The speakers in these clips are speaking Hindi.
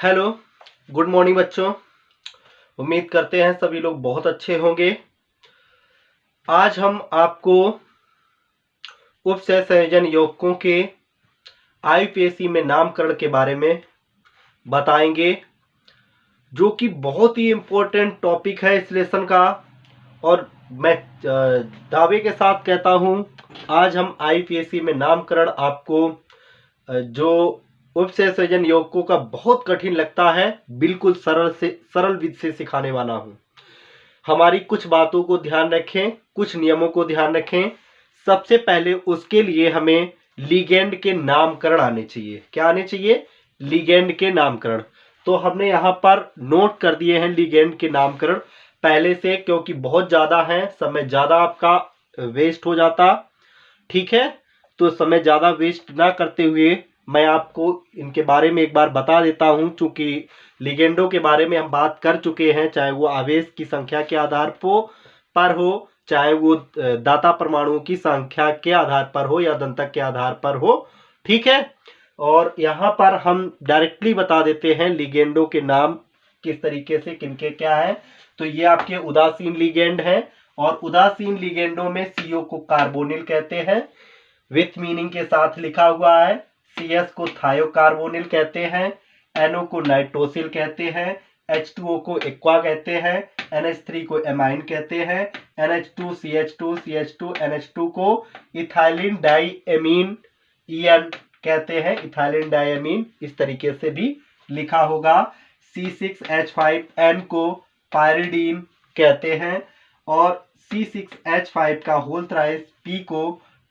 हेलो, गुड मॉर्निंग बच्चों। उम्मीद करते हैं सभी लोग बहुत अच्छे होंगे। आज हम आपको उपसंयोजन यौगिकों के आईयूपीएसी में नामकरण के बारे में बताएंगे, जो कि बहुत ही इम्पोर्टेंट टॉपिक है इस लेसन का। और मैं दावे के साथ कहता हूं, आज हम आईयूपीएसी में नामकरण आपको जो उपसंयोजन यौगिकों का बहुत कठिन लगता है, बिल्कुल सरल विधि से सिखाने वाला हूं। हमारी कुछ बातों को ध्यान रखें, कुछ नियमों को ध्यान रखें। सबसे पहले उसके लिए हमें लिगेंड के नामकरण आने चाहिए। क्या आने चाहिए? लिगेंड के नामकरण। तो हमने यहाँ पर नोट कर दिए हैं लिगेंड के नामकरण पहले से, क्योंकि बहुत ज्यादा है, समय ज्यादा आपका वेस्ट हो जाता। ठीक है, तो समय ज्यादा वेस्ट ना करते हुए मैं आपको इनके बारे में एक बार बता देता हूं। चूंकि लिगेंडों के बारे में हम बात कर चुके हैं, चाहे वो आवेश की संख्या के आधार पर हो, चाहे वो दाता परमाणुओं की संख्या के आधार पर हो या दंतक के आधार पर हो। ठीक है, और यहाँ पर हम डायरेक्टली बता देते हैं लिगेंडों के नाम किस तरीके से, किनके क्या है। तो ये आपके उदासीन लिगेंड हैं, और उदासीन लिगेंडों में सीओ को कार्बोनिल कहते हैं, विथ मीनिंग के साथ लिखा हुआ है। सीएस को थायोकार्बोनिल कहते हैं, एनओ को नाइट्रोसिल कहते हैं, H2O को एक्वा कहते हैं, NH3 को एमाइन कहते हैं, NH2 CH2 CH2 NH2 को इथाइलिन डाइएमीन EN कहते हैं, इथाइलिन डाइएमीन इस तरीके से भी लिखा होगा। C6H5N को पायरिडीन कहते हैं, और C6H5 का होल थ्राइस P को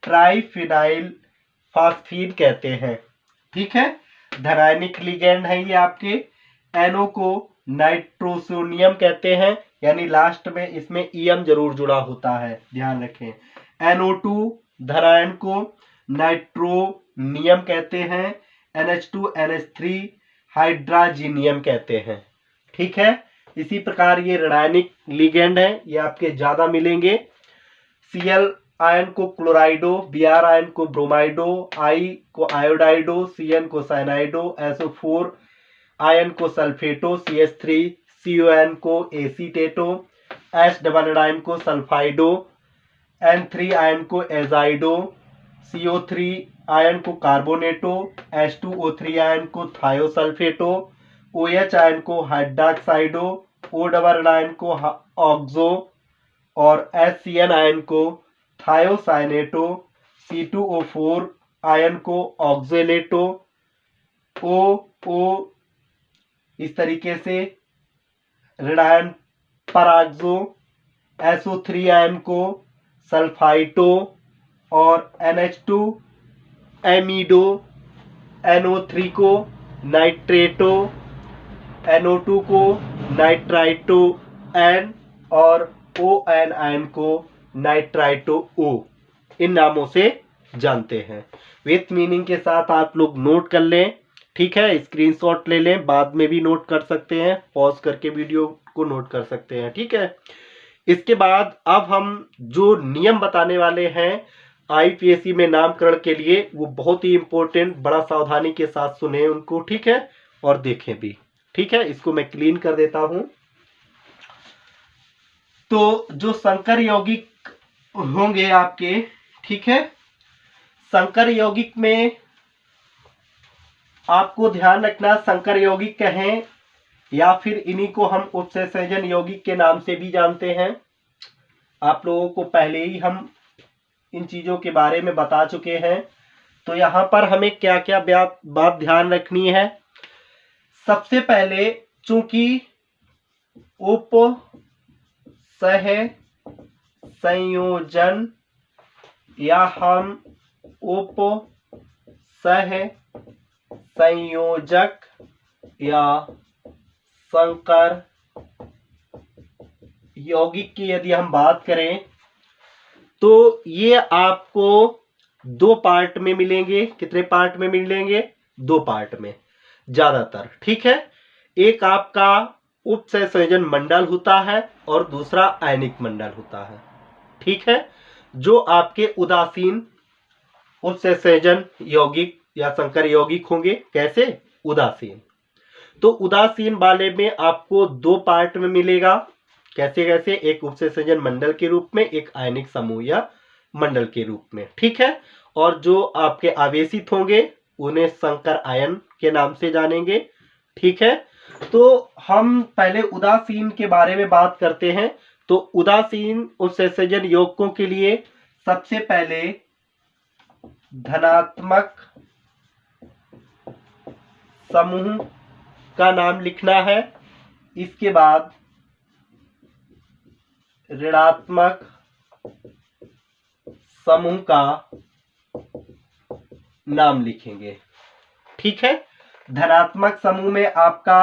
ट्राइफिनाइल फास्फीन कहते हैं। ठीक है, धनायनिक लिगेंड है ये आपके। एनओ को नाइट्रोसोनियम कहते हैं, यानी लास्ट में इसमें ईएम जरूर जुड़ा होता है, ध्यान रखें। NO2 धनायन को नाइट्रोनियम कहते हैं, NH2 NH3 हाइड्राजीनियम कहते हैं। ठीक है, इसी प्रकार ये ऋणायनिक लिगेंड है, ये आपके ज्यादा मिलेंगे। Cl आयन को क्लोराइडो, Br आयन को ब्रोमाइडो, I को आयोडाइडो, Cn को साइनाइडो, SO4 आयन को सल्फेटो, CH3 CON को एसीटेटो, H डबल आयन को सल्फाइडो, N3 आयन को एजाइडो, CO3 आयन को कार्बोनेटो, H2O3 आयन को थायोसल्फेटो, OH आयन को हाइड्रॉक्साइडो, O डबल आयन को ऑक्सो, और HCN आयन को थायोसाइनेटो, C2O4 आयन को ऑक्जेलेटो, O इस तरीके से ऋणायन पराक्सो, SO3 आयन को सल्फाइटो, और NH2 एमिडो, NO3 को नाइट्रेटो, NO2 को नाइट्राइटो N, और ON आयन को नाइट्राइटो O, इन नामों से जानते हैं। विथ मीनिंग के साथ आप लोग नोट कर लें। ठीक है, स्क्रीनशॉट ले लें, बाद में भी नोट कर सकते हैं, पॉज करके वीडियो को नोट कर सकते हैं। ठीक है, इसके बाद अब हम जो नियम बताने वाले हैं आईपीएसी में नामकरण के लिए, वो बहुत ही इंपॉर्टेंट, बड़ा सावधानी के साथ सुने उनको। ठीक है, और देखें भी। ठीक है, इसको मैं क्लीन कर देता हूं। तो जो संकर यौगिक होंगे आपके, ठीक है, संकर यौगिक में आपको ध्यान रखना, संकर यौगिक कहें या फिर इन्हीं को हम उपसंयोजन यौगिक के नाम से भी जानते हैं। आप लोगों को पहले ही हम इन चीजों के बारे में बता चुके हैं। तो यहां पर हमें क्या क्या बात ध्यान रखनी है। सबसे पहले, चूंकि उपसंयोजन या हम उपसंयोजक या संकर यौगिक की यदि हम बात करें, तो ये आपको दो पार्ट में मिलेंगे। कितने पार्ट में मिलेंगे? दो पार्ट में ज्यादातर। ठीक है, एक आपका उपसंयोजन मंडल होता है और दूसरा आयनिक मंडल होता है। ठीक है, जो आपके उदासीन उपसंयोजन यौगिक या संकर यौगिक होंगे। कैसे? उदासीन। तो उदासीन वाले में आपको दो पार्ट में मिलेगा। कैसे कैसे? एक उपसंयोजन मंडल के रूप में, एक आयनिक समूह या मंडल के रूप में। ठीक है। और जो आपके आवेशित होंगे उन्हें संकर आयन के नाम से जानेंगे। ठीक है। तो हम पहले उदासीन के बारे में बात करते हैं। तो उदासीन उत्सर्जन यौगिकों के लिए सबसे पहले धनात्मक समूह का नाम लिखना है। इसके बाद ऋणात्मक समूह का नाम लिखेंगे। ठीक है। धनात्मक समूह में आपका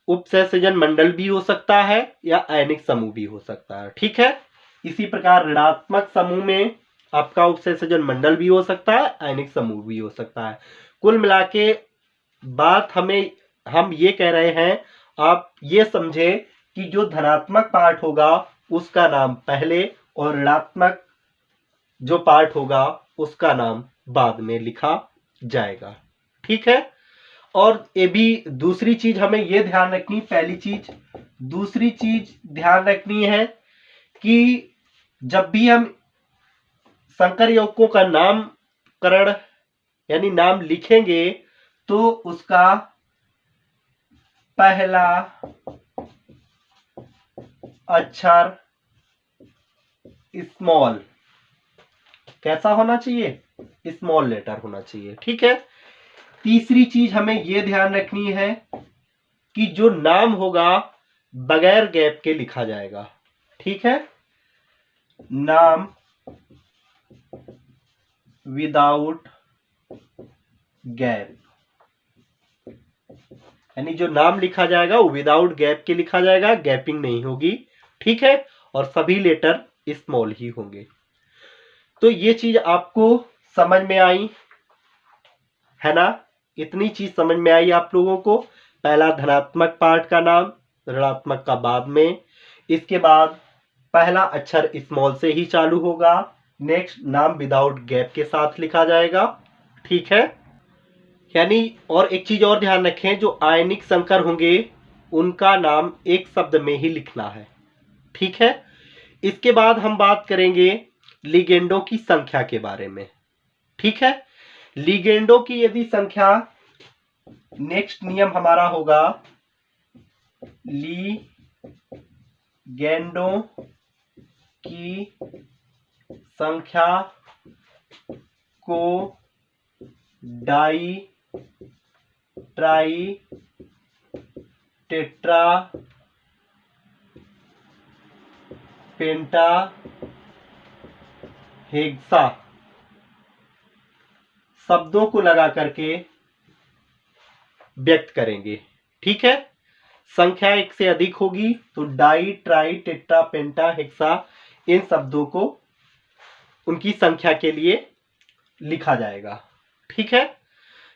उपसंयोजन मंडल भी हो सकता है या आयनिक समूह भी हो सकता है। ठीक है। इसी प्रकार ऋणात्मक समूह में आपका उपसंयोजन मंडल भी हो सकता है, आयनिक समूह भी हो सकता है। कुल मिला के बात हम ये कह रहे हैं, आप ये समझे कि जो धनात्मक पार्ट होगा उसका नाम पहले और ऋणात्मक जो पार्ट होगा उसका नाम बाद में लिखा जाएगा। ठीक है। और ये भी दूसरी चीज हमें ये ध्यान रखनी, पहली चीज। दूसरी चीज ध्यान रखनी है कि जब भी हम संकर यौगिकों का नामकरण यानी नाम लिखेंगे तो उसका पहला अक्षर स्मॉल कैसा होना चाहिए? स्मॉल लेटर होना चाहिए। ठीक है। तीसरी चीज हमें यह ध्यान रखनी है कि जो नाम होगा बगैर गैप के लिखा जाएगा। ठीक है। नाम विदाउट गैप, यानी जो नाम लिखा जाएगा वो विदाउट गैप के लिखा जाएगा, गैपिंग नहीं होगी। ठीक है। और सभी लेटर स्मॉल ही होंगे। तो ये चीज आपको समझ में आई है ना? इतनी चीज समझ में आई आप लोगों को। पहला धनात्मक पार्ट का नाम, ऋणात्मक का बाद में। इसके बाद पहला अक्षर स्मॉल से ही चालू होगा। नेक्स्ट नाम विदाउट गैप के साथ लिखा जाएगा। ठीक है। यानी और एक चीज और ध्यान रखें, जो आयनिक संकर होंगे उनका नाम एक शब्द में ही लिखना है। ठीक है। इसके बाद हम बात करेंगे लिगेंडों की संख्या के बारे में। ठीक है। लिगेंडों की यदि संख्या, नेक्स्ट नियम हमारा होगा लिगेंडों की संख्या को die tri tetra penta hexa शब्दों को लगा करके व्यक्त करेंगे। ठीक है। संख्या एक से अधिक होगी तो di tri tetra penta hexa इन शब्दों को उनकी संख्या के लिए लिखा जाएगा। ठीक है।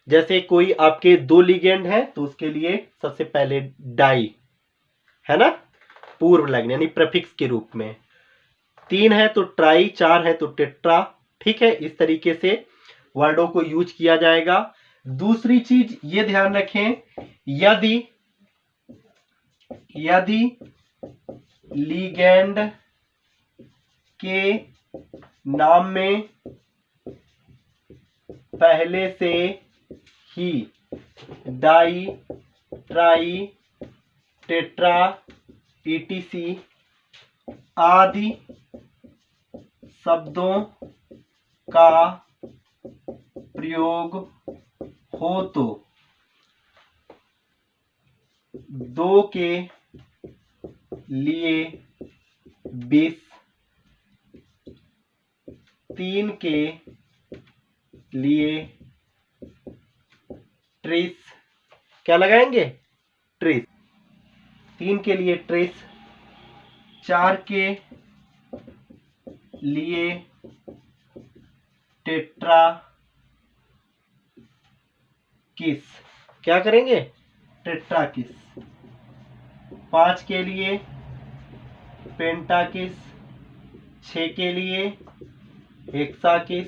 जैसे कोई आपके दो लिगेंड है तो उसके लिए सबसे पहले डाई है ना, पूर्व लग्न यानी प्रीफिक्स के रूप में। 3 है तो ट्राई, 4 है तो टेट्रा। ठीक है। इस तरीके से वर्डों को यूज किया जाएगा। दूसरी चीज ये ध्यान रखें, यदि लिगेंड के नाम में पहले से ही डाई ट्राई टेट्रा ईटीसी आदि शब्दों का प्रयोग हो तो 2 के लिए 20, 3 के लिए 30, क्या लगाएंगे? 30, 3 के लिए 30, 4 के लिए टेट्रा किस, क्या करेंगे? टेट्रा किस। 5 के लिए पेंटा किस, 6 के लिए हेक्सा किस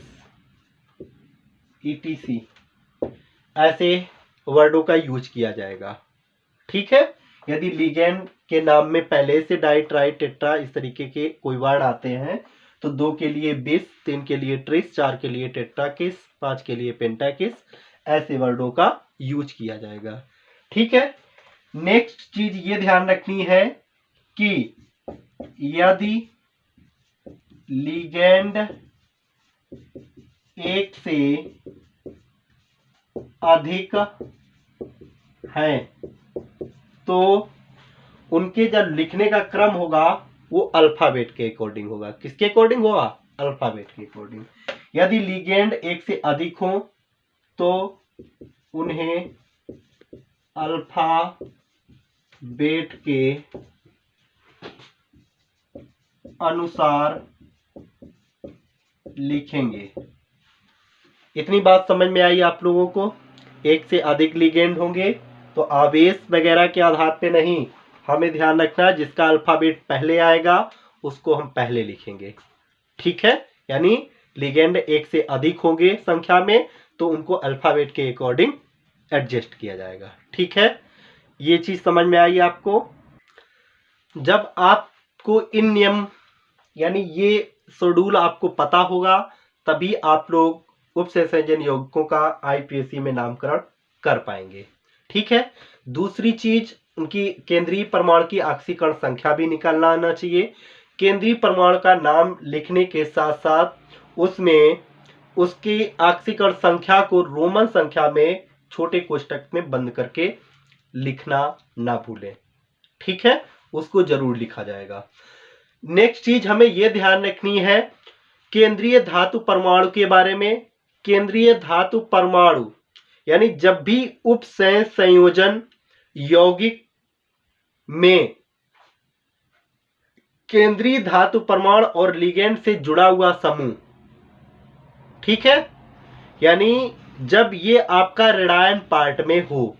ईटीसी। ऐसे वर्डों का यूज किया जाएगा। ठीक है, यदि लिगेंड के नाम में पहले से डाई ट्राई टेट्रा इस तरीके के कोई वर्ड आते हैं तो 2 के लिए बिस, 3 के लिए ट्रिस, 4 के लिए टेट्राकिस, 5 के लिए पेंटाकिस, ऐसे वर्डों का यूज किया जाएगा। ठीक है, नेक्स्ट चीज ये ध्यान रखनी है कि यदि लिगेंड एक से अधिक है तो उनके जब लिखने का क्रम होगा वो अल्फाबेट के अकॉर्डिंग होगा। किसके अकॉर्डिंग होगा? अल्फाबेट के अकॉर्डिंग। यदि लिगेंड एक से अधिक हो तो उन्हें अल्फाबेट के अनुसार लिखेंगे। इतनी बात समझ में आई आप लोगों को? एक से अधिक लिगेंड होंगे तो आवेश वगैरह के आधार पे नहीं, हमें ध्यान रखना जिसका अल्फाबेट पहले आएगा उसको हम पहले लिखेंगे। ठीक है, यानी लिगेंड एक से अधिक होंगे संख्या में तो उनको अल्फाबेट के अकॉर्डिंग एडजस्ट किया जाएगा। ठीक है, ये चीज समझ में आई आपको? जब आपको इन नियम यानी ये शेड्यूल आपको पता होगा तभी आप लोग उप संयोजन यौगिकों का आईपीएससी में नामकरण कर पाएंगे। ठीक है, दूसरी चीज उनकी केंद्रीय परमाणु की ऑक्सीकरण संख्या भी निकालना आना चाहिए। केंद्रीय परमाणु का नाम लिखने के साथ साथ उसमें उसकी ऑक्सीकरण संख्या को रोमन संख्या में छोटे कोष्टक में बंद करके लिखना ना भूलें। ठीक है, उसको जरूर लिखा जाएगा। नेक्स्ट चीज हमें यह ध्यान रखनी है केंद्रीय धातु परमाणु के बारे में। केंद्रीय धातु परमाणु यानी जब भी उप संयोजन यौगिक में केंद्रीय धातु परमाणु और लिगेंड से जुड़ा हुआ समूह, ठीक है, यानी जब ये आपका ऋणायन पार्ट में हो,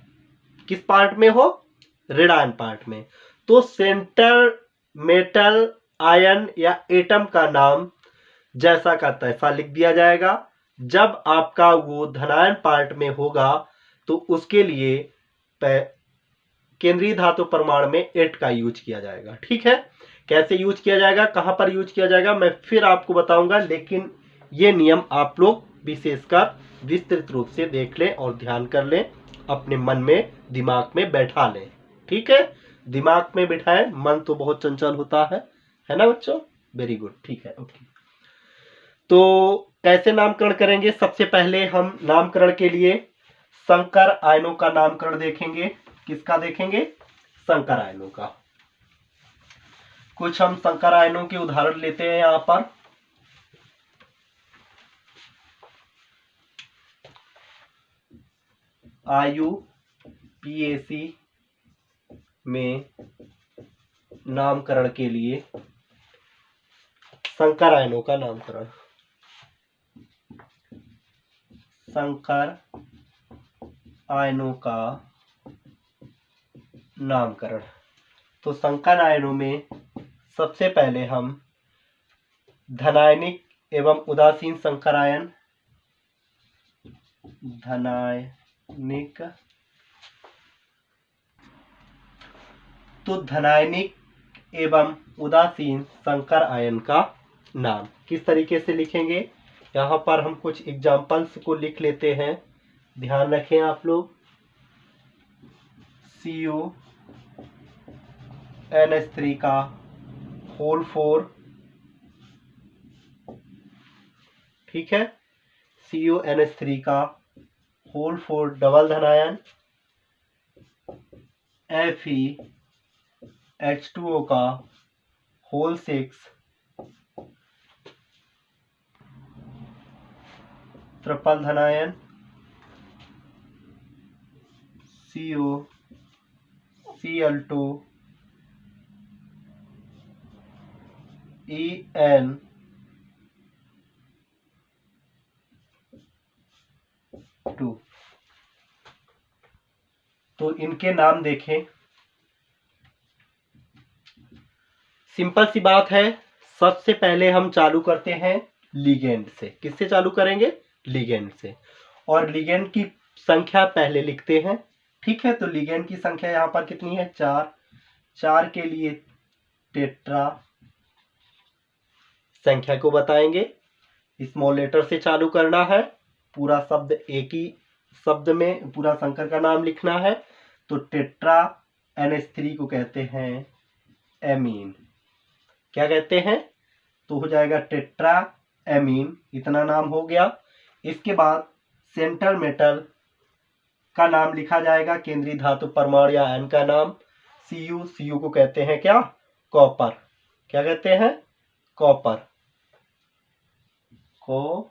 किस पार्ट में हो? ऋणायन पार्ट में, तो सेंटर मेटल आयन या एटम का नाम जैसा का तैसा लिख दिया जाएगा। जब आपका वो धनायन पार्ट में होगा तो उसके लिए केंद्रीय धातु परमाणु में एट का यूज किया जाएगा। ठीक है, कैसे यूज किया जाएगा, कहां पर यूज किया जाएगा मैं फिर आपको बताऊंगा, लेकिन ये नियम आप लोग विशेषकर विस्तृत रूप से देख लें और ध्यान कर लें, अपने मन में दिमाग में बैठा लें। ठीक है, दिमाग में बिठाएं, मन तो बहुत चंचल होता है ना बच्चों? वेरी गुड, ठीक है, ओके। तो कैसे नामकरण करेंगे? सबसे पहले हम नामकरण के लिए संकर आयनों का नामकरण देखेंगे। किसका देखेंगे? संकर आयनों का। कुछ हम संकर आयनों के उदाहरण लेते हैं यहां पर। आईयूपीएसी में नामकरण के लिए संकर आयनों का नामकरण। संकर आयनों का नामकरण, तो संकर आयनों में सबसे पहले हम धनायनिक एवं उदासीन संकर आयन, धनायनिक, तो धनायनिक एवं उदासीन संकर आयन का नाम किस तरीके से लिखेंगे? यहां पर हम कुछ एग्जांपल्स को लिख लेते हैं, ध्यान रखें आप लोग। CuNH3 का होल 4, ठीक है, CuNH3 का होल 4 डबल धनायन, FeH2O का होल 6 ट्रिपल धनायन, CuCl2 En2। तो इनके नाम देखें, सिंपल सी बात है। सबसे पहले हम चालू करते हैं लिगेंड से। किससे चालू करेंगे? लिगेंड से। और लिगेंड की संख्या पहले लिखते हैं। ठीक है, तो लिगेंड की संख्या यहाँ पर कितनी है? 4। 4 के लिए टेट्रा संख्या को बताएंगे, स्मॉल लेटर से चालू करना है, पूरा शब्द एक ही शब्द में पूरा संकर का नाम लिखना है। तो टेट्रा NH3 को कहते हैं एमीन। क्या कहते हैं? तो हो जाएगा टेट्रा एमीन, इतना नाम हो गया। इसके बाद सेंट्रल मेटल का नाम लिखा जाएगा, केंद्रीय धातु परमाणु या आयन का नाम Cu को कहते हैं क्या? कॉपर। क्या कहते हैं? कॉपर। कॉपर।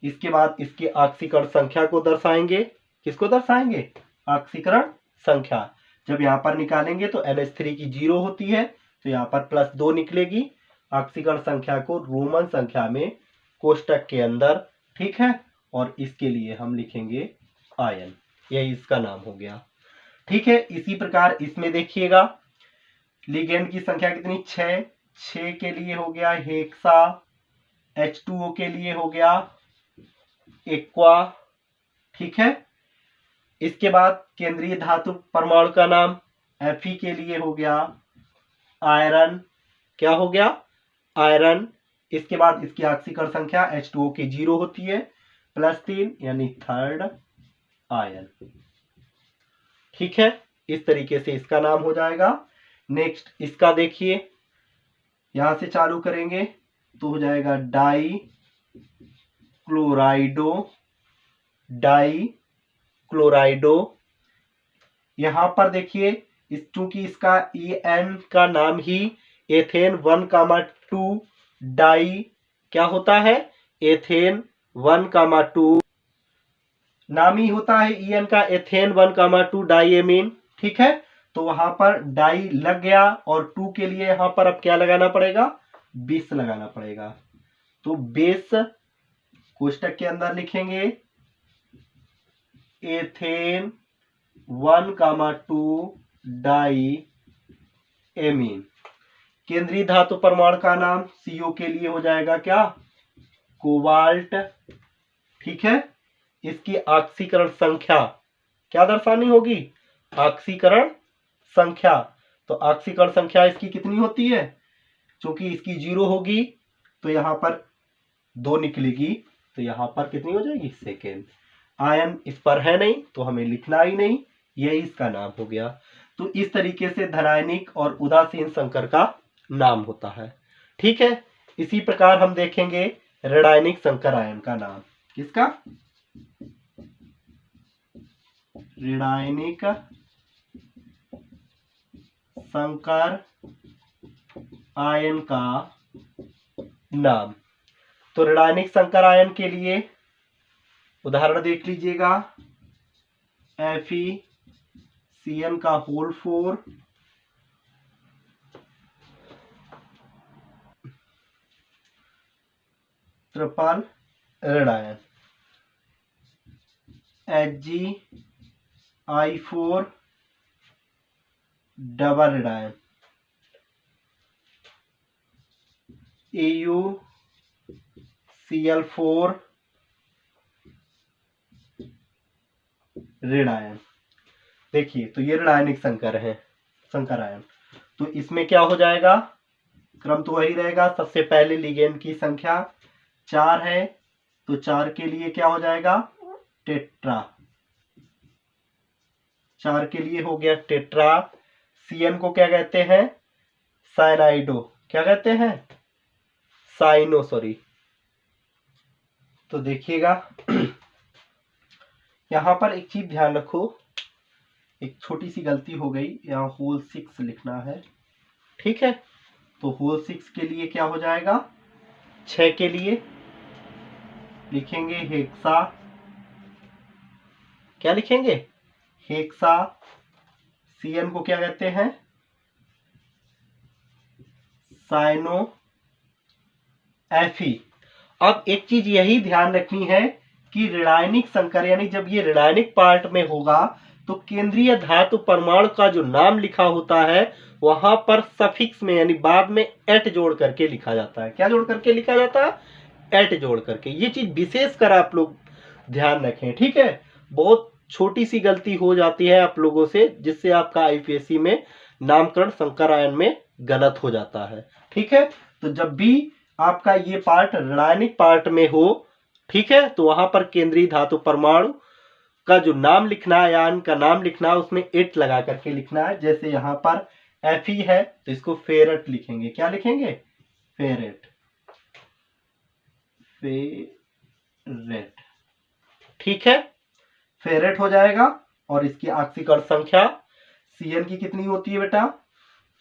इसके बाद इसकी ऑक्सीकरण संख्या को दर्शाएंगे। किसको दर्शाएंगे? ऑक्सीकरण संख्या। जब यहाँ पर निकालेंगे तो NH3 की 0 होती है, तो यहाँ पर +2 निकलेगी। ऑक्सीकरण संख्या को रोमन संख्या में कोष्टक के अंदर, ठीक है, और इसके लिए हम लिखेंगे आयन। यही इसका नाम हो गया। ठीक है, इसी प्रकार इसमें देखिएगा लिगेंड की संख्या कितनी? 6। 6 के लिए हो गया हेक्सा, H2O के लिए हो गया एक्वा। ठीक है, इसके बाद केंद्रीय धातु परमाणु का नाम Fe के लिए हो गया आयरन। क्या हो गया? आयरन। इसके बाद इसकी ऑक्सीकरण संख्या H2O की 0 होती है, +3 यानी थर्ड आयन। ठीक है, इस तरीके से इसका नाम हो जाएगा। नेक्स्ट इसका देखिए, यहां से चालू करेंगे तो हो जाएगा डाई क्लोराइडो। डाई क्लोराइडो। यहां पर देखिए चूंकि इसका EN का नाम ही एथेन 1,2 डाई क्या होता है? एथेन 1,2 नाम ही होता है EN का, एथेन 1,2 डाईएमीन। ठीक है, तो वहां पर डाई लग गया और 2 के लिए यहां पर अब क्या लगाना पड़ेगा? बेस लगाना पड़ेगा। तो बेस कोष्टक के अंदर लिखेंगे एथेन 1,2 डाईएमीन। केंद्रीय धातु परमाणु का नाम CO के लिए हो जाएगा क्या? कोबाल्ट। ठीक है, इसकी ऑक्सीकरण संख्या क्या दर्शानी होगी? ऑक्सीकरण संख्या। तो ऑक्सीकरण संख्या इसकी कितनी होती है? क्योंकि इसकी 0 होगी तो यहां पर 2 निकलेगी, तो यहां पर कितनी हो जाएगी? सेकेंड। आयन इस पर है नहीं तो हमें लिखना ही नहीं, यही इसका नाम हो गया। तो इस तरीके से धनायनिक और उदासीन संकर का नाम होता है। ठीक है, इसी प्रकार हम देखेंगे ऋणायनिक संकर आयन का नाम। किसका? ऋणायनिक संकर आयन का नाम। तो ऋणायनिक संकर आयन के लिए उदाहरण देख लीजिएगा, FeCN का होल 4, ट्रिपल ऋणायन, HgI4 डबल ऋणायन, AuCl4 ऋणायन। देखिए, तो ये ऋणायनिक संकर है, संकर आयन। तो इसमें क्या हो जाएगा? क्रम तो वही रहेगा। सबसे पहले लिगेंड की संख्या 4 है, तो 4 के लिए क्या हो जाएगा? टेट्रा। 4 के लिए हो गया टेट्रा। CN को क्या कहते हैं? साइनाइडो। क्या कहते हैं? Cyano, sorry. तो देखिएगा यहां पर एक चीज ध्यान रखो, एक छोटी सी गलती हो गई, यहाँ होल 6 लिखना है। ठीक है, तो होल 6 के लिए क्या हो जाएगा? 6 के लिए लिखेंगे हेक्सा। क्या लिखेंगे? हेक्सा। CN को क्या कहते हैं? Cyano Fe। अब एक चीज यही ध्यान रखनी है कि ऋणायनिक संकर यानी जब ये ऋणायनिक पार्ट में होगा तो केंद्रीय धातु परमाणु का जो नाम लिखा होता है वहां पर सफिक्स में यानी बाद में एट जोड़ करके लिखा जाता है। क्या जोड़ करके लिखा जाता है? एट जोड़ करके। ये चीज विशेष कर आप लोग ध्यान रखें, ठीक है। बहुत छोटी सी गलती हो जाती है आप लोगों से, जिससे आपका आईपीएससी में नामकरण संकर आयन में गलत हो जाता है, ठीक है। तो जब भी आपका ये पार्ट ऋणायनिक पार्ट में हो, ठीक है, तो वहां पर केंद्रीय धातु परमाणु का जो नाम लिखना है, आयन का नाम लिखना है, उसमें एट लगा करके लिखना है। जैसे यहाँ पर Fe है तो इसको फेरेट लिखेंगे। क्या लिखेंगे? फेरेट, फेरेट, ठीक है, फेरेट हो जाएगा। और इसकी ऑक्सीकरण संख्या Cn की कितनी होती है बेटा?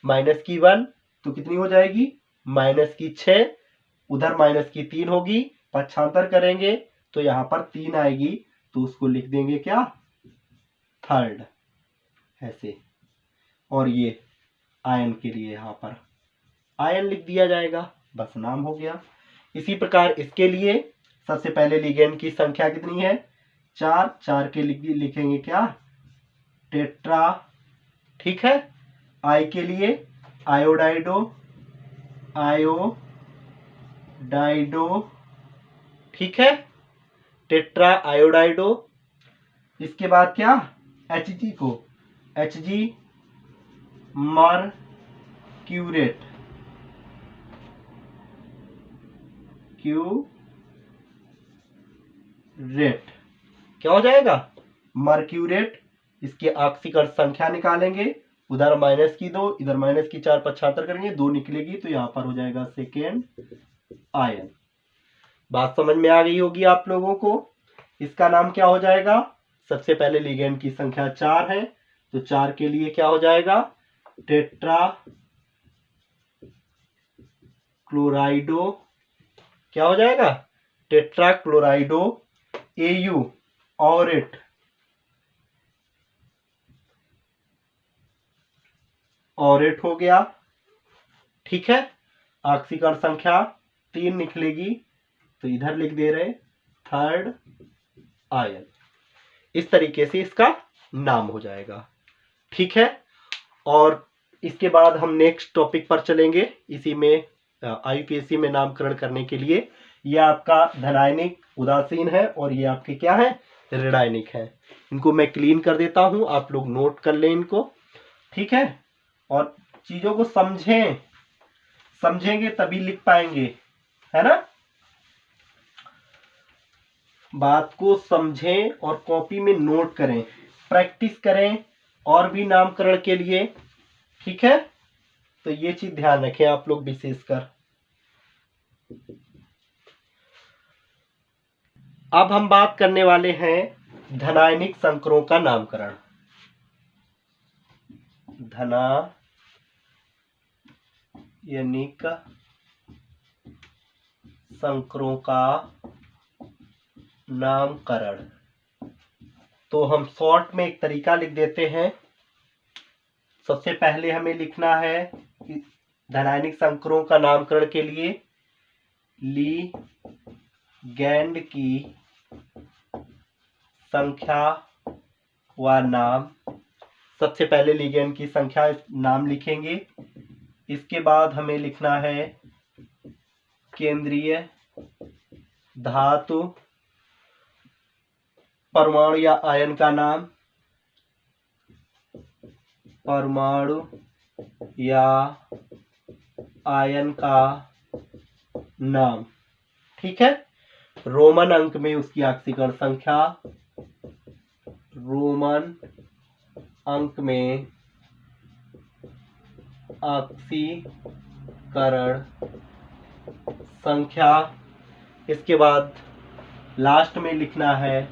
-1, तो कितनी हो जाएगी? -6, उधर -3 होगी, पक्षांतर करेंगे तो यहाँ पर 3 आएगी, तो उसको लिख देंगे क्या? थर्ड, ऐसे। और ये आयन के लिए यहाँ पर आयन लिख दिया जाएगा, बस नाम हो गया। इसी प्रकार इसके लिए सबसे पहले लिगेंड की संख्या कितनी है? 4 के लिखेंगे क्या? टेट्रा, ठीक है। आई के लिए आयोडाइडो, आयोडाइडो, ठीक है, टेट्रा आयोडाइडो। इसके बाद क्या? Hg को Hg मर्क्यूरेट, क्यूरेट, क्या हो जाएगा? मर्क्यूरेट। इसके ऑक्सीकरण संख्या निकालेंगे, उधर -2, इधर -4, पक्षांतर करेंगे, 2 निकलेगी, तो यहां पर हो जाएगा सेकेंड आयन। बात समझ में आ गई होगी आप लोगों को। इसका नाम क्या हो जाएगा? सबसे पहले लिगेंड की संख्या 4 है, तो 4 के लिए क्या हो जाएगा? टेट्रा क्लोराइडो, क्या हो जाएगा? टेट्रा क्लोराइडो Au, ऑरेट, ऑरेट हो गया, ठीक है। ऑक्सीकरण संख्या 3 निकलेगी, तो इधर लिख दे रहे थर्ड आयन। इस तरीके से इसका नाम हो जाएगा, ठीक है। और इसके बाद हम नेक्स्ट टॉपिक पर चलेंगे। इसी में आईपीएससी में नामकरण करने के लिए ये आपका धनायनिक उदासीन है और ये आपके क्या है? ऋणायनिक है। इनको मैं क्लीन कर देता हूं, आप लोग नोट कर लें इनको, ठीक है। और चीजों को समझें, समझेंगे तभी लिख पाएंगे, है ना। बात को समझें और कॉपी में नोट करें, प्रैक्टिस करें और भी नामकरण के लिए, ठीक है। तो ये चीज ध्यान रखें आप लोग विशेषकर। अब हम बात करने वाले हैं धनायनिक संकरों का नामकरण। धनायनिक संकरों का नामकरण। तो हम शॉर्ट में एक तरीका लिख देते हैं। सबसे पहले हमें लिखना है कि धनायनिक संकरों का नामकरण के लिए लिगैंड की संख्या व नाम। सबसे पहले लिगैंड की संख्या नाम लिखेंगे। इसके बाद हमें लिखना है केंद्रीय धातु परमाणु या आयन का नाम, परमाणु या आयन का नाम, ठीक है। रोमन अंक में उसकी ऑक्सीकरण संख्या, रोमन अंक में ऑक्सीकरण संख्या। इसके बाद लास्ट में लिखना है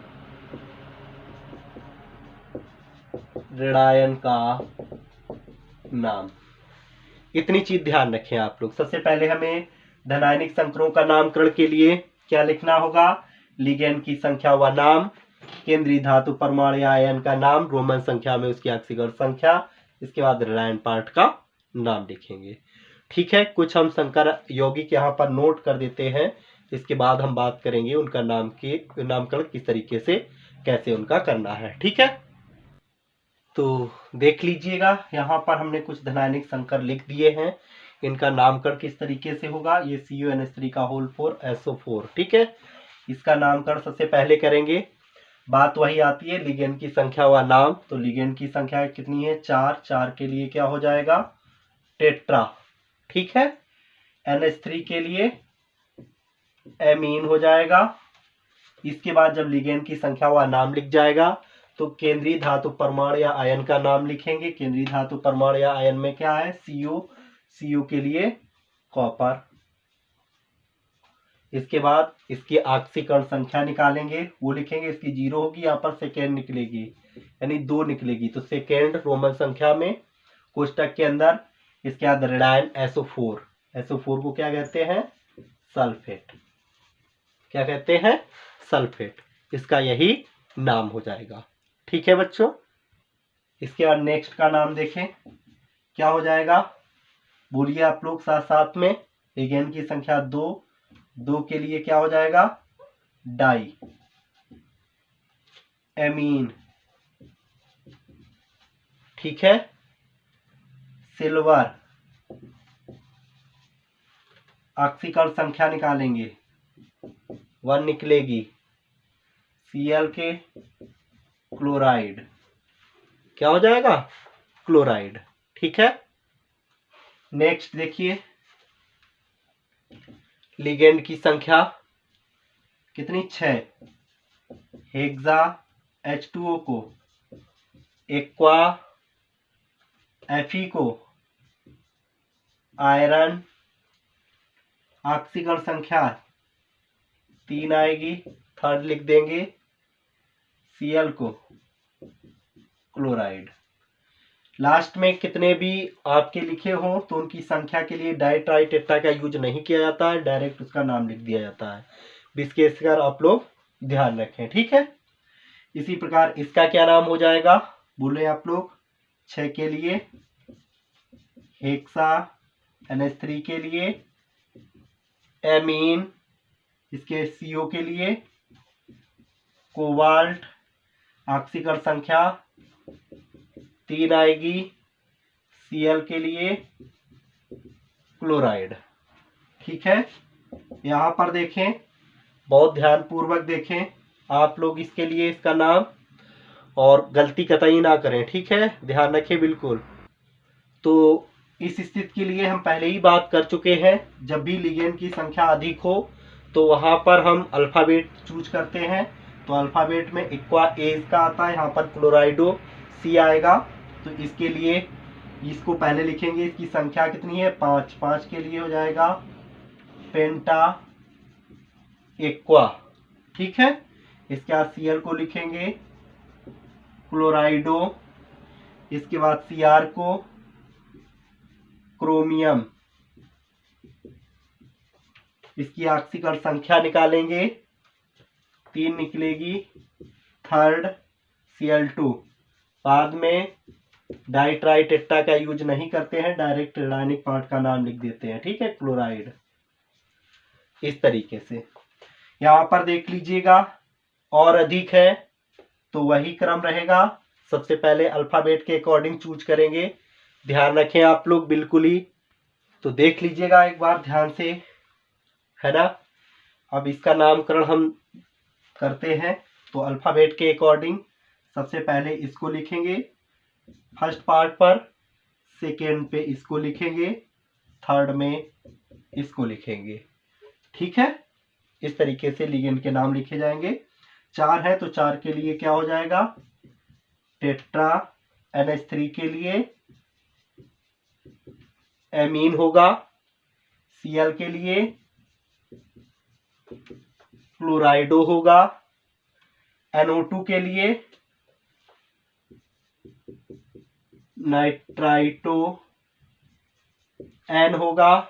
ऋणायन का नाम। इतनी चीज ध्यान रखें आप लोग। सबसे पहले हमें धनायनिक संकरों का नामकरण के लिए क्या लिखना होगा? लिगैंड की संख्या व नाम, केंद्रीय धातु परमाणु या आयन का नाम, रोमन संख्या में उसकी ऑक्सीकरण संख्या। इसके बाद ऋणायन पार्ट का नाम लिखेंगे, ठीक है। कुछ हम संकर यौगिक यहाँ पर नोट कर देते हैं। इसके बाद हम बात करेंगे उनका नामकरण किस तरीके से, कैसे उनका करना है, ठीक है। तो देख लीजिएगा, यहाँ पर हमने कुछ धनायनिक संकर लिख दिए हैं। इनका नामकरण किस तरीके से होगा? ये CuNH3 का होल 4 SO4, ठीक है। इसका नामकरण सबसे पहले करेंगे। बात वही आती है लिगेंड की संख्या व नाम। तो लिगेंड की संख्या कितनी है? 4। 4 के लिए क्या हो जाएगा? टेट्रा। ठीक है। NH3 के लिए एमीन हो जाएगा। इसके बाद जब लिगेंड की संख्या व नाम लिख जाएगा तो केंद्रीय धातु परमाणु या आयन का नाम लिखेंगे। केंद्रीय धातु परमाणु या आयन में क्या है? CO। CO के लिए कॉपर। इसके बाद इसकी ऑक्सीकरण संख्या निकालेंगे, वो लिखेंगे। इसकी 0 होगी, यहाँ पर सेकेंड निकलेगी, यानी 2 निकलेगी। तो सेकेंड रोमन संख्या में कोष्टक के अंदर इसके बाद ऋणायन SO4। SO4 को क्या कहते हैं? सल्फेट। क्या कहते हैं? सल्फेट। इसका यही नाम हो जाएगा। ठीक है बच्चों। इसके बाद नेक्स्ट का नाम देखें, क्या हो जाएगा? बोलिए आप लोग साथ साथ में। लिगेंड की संख्या 2। 2 के लिए क्या हो जाएगा? Diamine. ठीक है। सिल्वर। ऑक्सीकरण संख्या निकालेंगे, 1 निकलेगी। Cl के क्लोराइड। क्या हो जाएगा? क्लोराइड। ठीक है। नेक्स्ट देखिए, लिगेंड की संख्या कितनी? 6। हेक्सा H2O को, एक्वा Fe को, आयरन ऑक्सीकरण संख्या 3 आएगी, थर्ड लिख देंगे। Cl को क्लोराइड। लास्ट में कितने भी आपके लिखे हो तो उनकी संख्या के लिए डाई ट्राई टेट्रा का यूज नहीं किया जाता है, डायरेक्ट उसका नाम लिख दिया जाता है। विशेषकर आप लोग ध्यान रखें। ठीक है। इसी प्रकार इसका क्या नाम हो जाएगा? बोले आप लोग। 6 के लिए हेक्सा, NH3 के लिए एमीन, इसके CO के लिए कोबाल्ट, ऑक्सीकरण संख्या 3 आएगी। Cl के लिए क्लोराइड। ठीक है। यहाँ पर देखें, बहुत ध्यान पूर्वक देखें आप लोग इसके लिए इसका नाम, और गलती कतई ना करें। ठीक है, ध्यान रखें बिल्कुल। तो इस स्थिति के लिए हम पहले ही बात कर चुके हैं, जब भी लिगेंड की संख्या अधिक हो तो वहां पर हम अल्फाबेट चूज करते हैं। तो अल्फाबेट में इक्वा ए इसका आता है, यहाँ पर क्लोराइडो C आएगा। तो इसके लिए इसको पहले लिखेंगे। इसकी संख्या कितनी है? 5। 5 के लिए हो जाएगा पेंटा एक्वा। ठीक है। इसके बाद Cl को लिखेंगे क्लोराइडो। इसके बाद Cr को क्रोमियम। इसकी ऑक्सीकरण संख्या निकालेंगे, 3 निकलेगी, थर्ड Cl2। बाद में डाई ट्राई टेट्रा का यूज नहीं करते हैं, डायरेक्ट रासायनिक पार्ट का नाम लिख देते हैं। ठीक है, क्लोराइड। इस तरीके से यहाँ पर देख लीजिएगा, और अधिक है तो वही क्रम रहेगा। सबसे पहले अल्फाबेट के अकॉर्डिंग चूज करेंगे। ध्यान रखें आप लोग बिल्कुल ही। तो देख लीजिएगा एक बार ध्यान से, है ना। अब इसका नामकरण हम करते हैं। तो अल्फाबेट के अकॉर्डिंग सबसे पहले इसको लिखेंगे फर्स्ट पार्ट पर, सेकेंड पे इसको लिखेंगे, थर्ड में इसको लिखेंगे। ठीक है। इस तरीके से लिगेंड के नाम लिखे जाएंगे। 4 है तो 4 के लिए क्या हो जाएगा? टेट्रा। NH3 के लिए एमीन होगा। Cl के लिए क्लोराइडो होगा। NO2 के लिए नाइट्राइटो N होगा।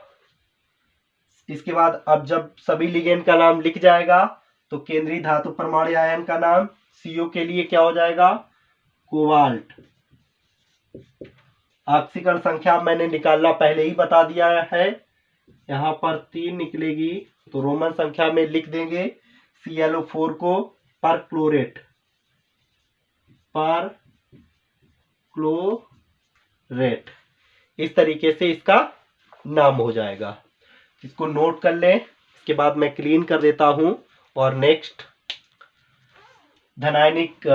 इसके बाद अब जब सभी लिगेंड का नाम लिख जाएगा तो केंद्रीय धातु परमाणु आयन का नाम CO के लिए क्या हो जाएगा? कोबाल्ट। ऑक्सीकरण संख्या मैंने निकालना पहले ही बता दिया है, यहाँ पर 3 निकलेगी। तो रोमन संख्या में लिख देंगे ClO4 को पर क्लोरेट, पर क्लोरेट। इस तरीके से इसका नाम हो जाएगा। इसको नोट कर लें। इसके बाद मैं क्लीन कर देता हूं और नेक्स्ट धनायनिक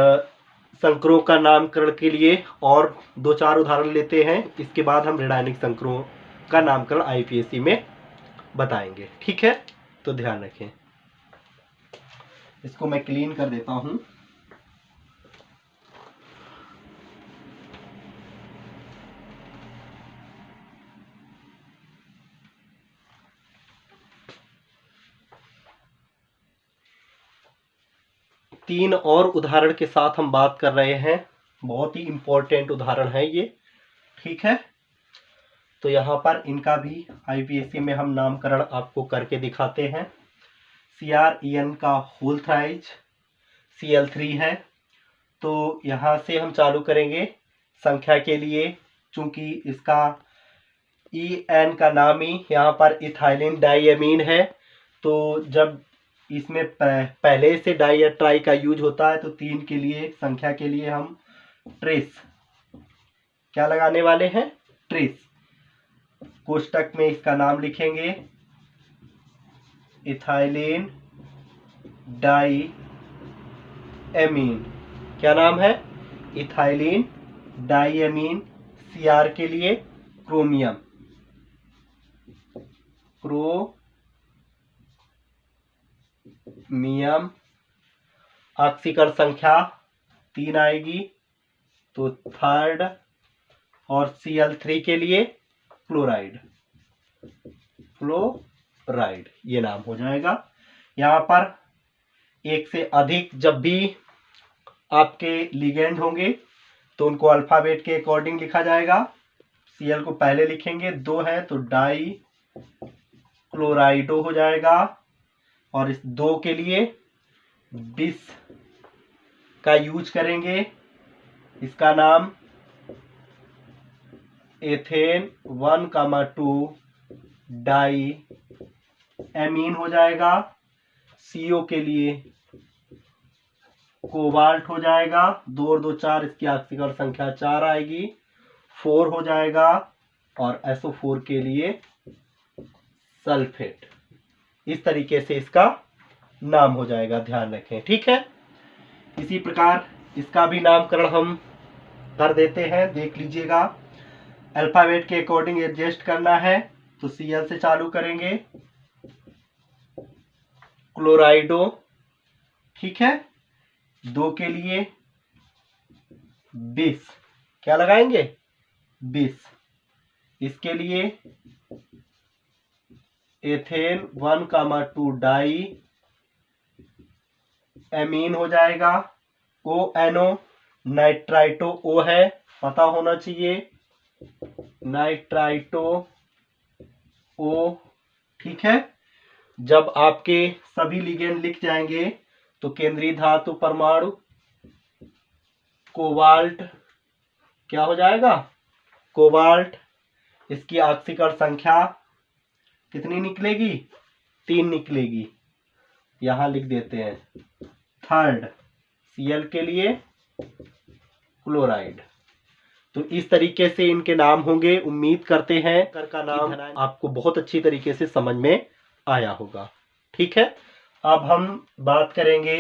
संकरों का नामकरण के लिए और 2-4 उदाहरण लेते हैं। इसके बाद हम ऋणायनिक संकरों का नामकरण आईपीएससी में बताएंगे। ठीक है, तो ध्यान रखें। इसको मैं क्लीन कर देता हूं। तीन और उदाहरण के साथ हम बात कर रहे हैं। बहुत ही इंपॉर्टेंट उदाहरण है ये। ठीक है, तो यहाँ पर इनका भी आईपीएससी में हम नामकरण आपको करके दिखाते हैं। CrEn का होल थ्राइज Cl3 है। तो यहाँ से हम चालू करेंगे संख्या के लिए, चूंकि इसका En का नाम ही यहाँ पर इथाइलिन डाइएमीन है। तो जब इसमें पहले से डाई या ट्राई का यूज होता है तो 3 के लिए, संख्या के लिए हम ट्रेस क्या लगाने वाले हैं, ट्रेस। कोष्टक में इसका नाम लिखेंगे इथाइलिन डाई एमीन। क्या नाम है, इथाइलिन डाइएमीन। Cr के लिए क्रोमियम, क्रोमियम। ऑक्सीकरण संख्या 3 आएगी, तो थर्ड। और Cl3 के लिए फ्लोराइड, फ्लोराइड ये नाम हो जाएगा। यहाँ पर एक से अधिक जब भी आपके लिगेंड होंगे तो उनको अल्फाबेट के अकॉर्डिंग लिखा जाएगा। Cl को पहले लिखेंगे, 2 है तो डाई क्लोराइडो हो जाएगा। और इस 2 के लिए बिस का यूज करेंगे। इसका नाम एथेन 1,2 डाई एमीन हो जाएगा। CO के लिए कोबाल्ट हो जाएगा, 2 और 2 4, इसकी ऑक्सीकरण संख्या 4 आएगी, 4 हो जाएगा। और SO4 के लिए सल्फेट। इस तरीके से इसका नाम हो जाएगा, ध्यान रखें। ठीक है, इसी प्रकार इसका भी नामकरण हम कर देते हैं, देख लीजिएगा। अल्फाबेट के अकॉर्डिंग एडजस्ट करना है तो Cl से चालू करेंगे, क्लोराइडो। ठीक है, 2 के लिए बिस, क्या लगाएंगे, बिस। इसके लिए एथेन 1,2 डाई एमीन हो जाएगा। ONO नाइट्राइटो O है, पता होना चाहिए, नाइट्राइटो O। ठीक है, जब आपके सभी लिगेंड लिख जाएंगे तो केंद्रीय धातु परमाणु कोबाल्ट क्या हो जाएगा, कोबाल्ट। इसकी ऑक्सीकरण संख्या कितनी निकलेगी, 3 निकलेगी। यहां लिख देते हैं थर्ड। Cl के लिए क्लोराइड। तो इस तरीके से इनके नाम होंगे। उम्मीद करते हैं कर का नाम आपको बहुत अच्छी तरीके से समझ में आया होगा। ठीक है, अब हम बात करेंगे